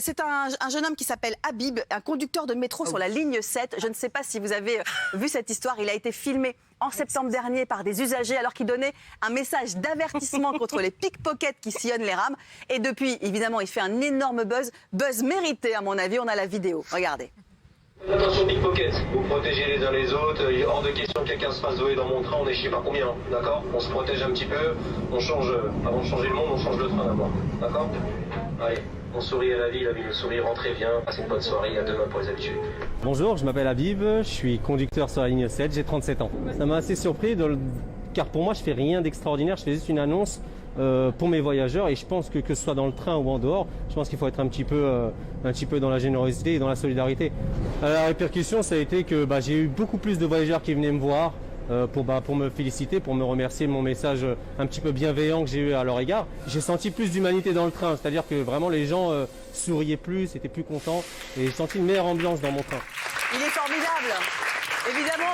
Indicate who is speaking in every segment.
Speaker 1: C'est un jeune homme qui s'appelle Habib, un conducteur de métro sur la ligne 7. Je ne sais pas si vous avez vu cette histoire. Il a été filmé en septembre dernier par des usagers alors qu'il donnait un message d'avertissement contre les pickpockets qui sillonnent les rames. Et depuis, évidemment, il fait un énorme buzz. Buzz mérité, à mon avis. On a la vidéo. Regardez.
Speaker 2: Attention pickpocket, vous protégez les uns les autres, il est hors de question que quelqu'un se fasse voler dans mon train, on est je sais pas combien, d'accord? On se protège un petit peu, on change, avant de changer le monde, on change le train d'abord, d'accord? Allez, on sourit à la vie, le sourire, rentrez bien, passez une bonne soirée, à demain pour les habitudes.
Speaker 3: Bonjour, je m'appelle Habib, je suis conducteur sur la ligne 7, j'ai 37 ans. Ça m'a assez surpris car pour moi je fais rien d'extraordinaire, je fais juste une annonce pour mes voyageurs et je pense que ce soit dans le train ou en dehors, je pense qu'il faut être un petit peu dans la générosité et dans la solidarité. La répercussion, ça a été que j'ai eu beaucoup plus de voyageurs qui venaient me voir pour me féliciter, pour me remercier de mon message un petit peu bienveillant que j'ai eu à leur égard. J'ai senti plus d'humanité dans le train, c'est-à-dire que vraiment les gens souriaient plus, étaient plus contents et j'ai senti une meilleure ambiance dans mon train.
Speaker 1: Il est formidable. Évidemment,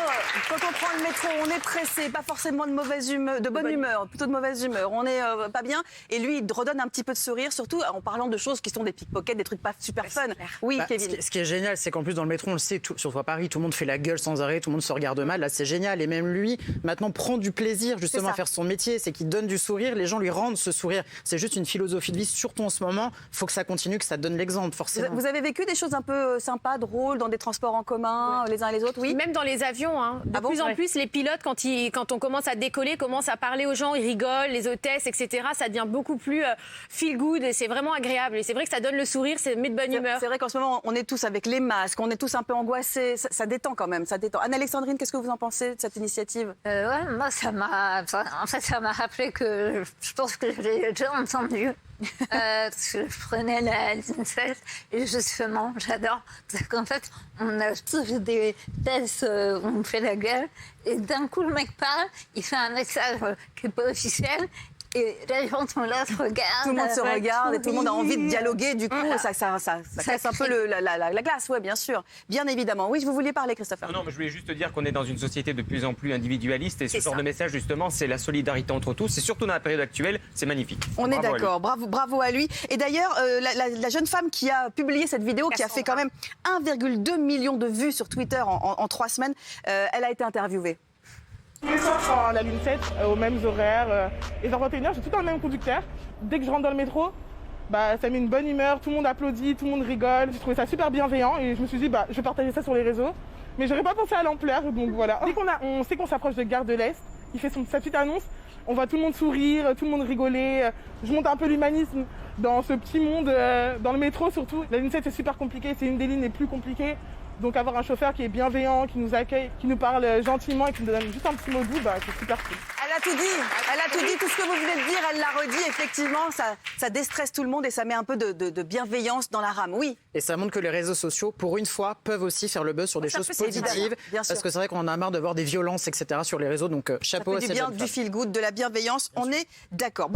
Speaker 1: quand on prend le métro, on est pressé, pas forcément de mauvaise humeur, de bonne humeur, plutôt de mauvaise humeur. On est pas bien. Et lui, il redonne un petit peu de sourire, surtout en parlant de choses qui sont des pickpockets, des trucs pas super fun. Oui, Kevin.
Speaker 4: Ce qui est génial, c'est qu'en plus dans le métro, on le sait, surtout à Paris, tout le monde fait la gueule sans arrêt, tout le monde se regarde mal. Là, c'est génial. Et même lui, maintenant, prend du plaisir justement à faire son métier. C'est qu'il donne du sourire. Les gens lui rendent ce sourire. C'est juste une philosophie de vie, surtout en ce moment. Il faut que ça continue, que ça donne l'exemple, forcément.
Speaker 1: Vous avez vécu des choses un peu sympas, drôles, dans des transports en commun, les uns et les autres, oui?
Speaker 5: Même dans les avions, hein. De plus en plus, les pilotes, quand on commence à décoller, commencent à parler aux gens, ils rigolent, les hôtesses, etc. Ça devient beaucoup plus feel good et c'est vraiment agréable. Et c'est vrai que ça donne le sourire, ça met de bonne humeur.
Speaker 1: C'est vrai qu'en ce moment, on est tous avec les masques, on est tous un peu angoissés. Ça détend quand même, ça détend. Anne-Alexandrine, qu'est-ce que vous en pensez de cette initiative?
Speaker 6: Moi, ça m'a rappelé que je pense que je l'ai déjà entendu. Parce que je prenais la ligne 7 et justement, j'adore. Parce qu'en fait, on a tous des tests où on fait la gueule et d'un coup, le mec parle, il fait un message qui n'est pas officiel. Et les gens sont là, se regardent.
Speaker 1: Tout le monde se regarde et tout le monde a envie de dialoguer. Du coup,
Speaker 6: voilà.
Speaker 1: ça casse un peu la glace, oui, bien sûr. Bien évidemment. Oui, vous vouliez parler, Christopher.
Speaker 7: Non, mais je voulais juste dire qu'on est dans une société de plus en plus individualiste et ce genre de message, justement, c'est la solidarité entre tous. Et surtout dans la période actuelle, c'est magnifique.
Speaker 1: On est d'accord. Bravo à lui. Et d'ailleurs, la jeune femme qui a publié cette vidéo, qui a fait quand même 1,2 million de vues sur Twitter en 3 semaines, elle a été interviewée.
Speaker 8: Tous les soirs, je prends la ligne 7, aux mêmes horaires. Et vers 21h, j'ai tout le temps le même conducteur. Dès que je rentre dans le métro, ça met une bonne humeur, tout le monde applaudit, tout le monde rigole. J'ai trouvé ça super bienveillant et je me suis dit, je vais partager ça sur les réseaux. Mais j'aurais pas pensé à l'ampleur, donc voilà. Dès on sait qu'on s'approche de Gare de l'Est, il fait sa petite annonce, on voit tout le monde sourire, tout le monde rigoler. Je monte un peu l'humanisme dans ce petit monde, dans le métro surtout. La ligne 7, c'est super compliqué, c'est une des lignes les plus compliquées. Donc avoir un chauffeur qui est bienveillant, qui nous accueille, qui nous parle gentiment et qui nous donne juste un petit mot doux, c'est super cool.
Speaker 1: Elle a tout dit, tout ce que vous venez de dire, elle l'a redit. Effectivement, ça déstresse tout le monde et ça met un peu de bienveillance dans la rame, oui.
Speaker 4: Et ça montre que les réseaux sociaux, pour une fois, peuvent aussi faire le buzz sur des choses positives. Parce que c'est vrai qu'on en a marre de voir des violences, etc. sur les réseaux, donc chapeau à cette jeune femme.
Speaker 1: Du feel good, de la bienveillance, on est d'accord.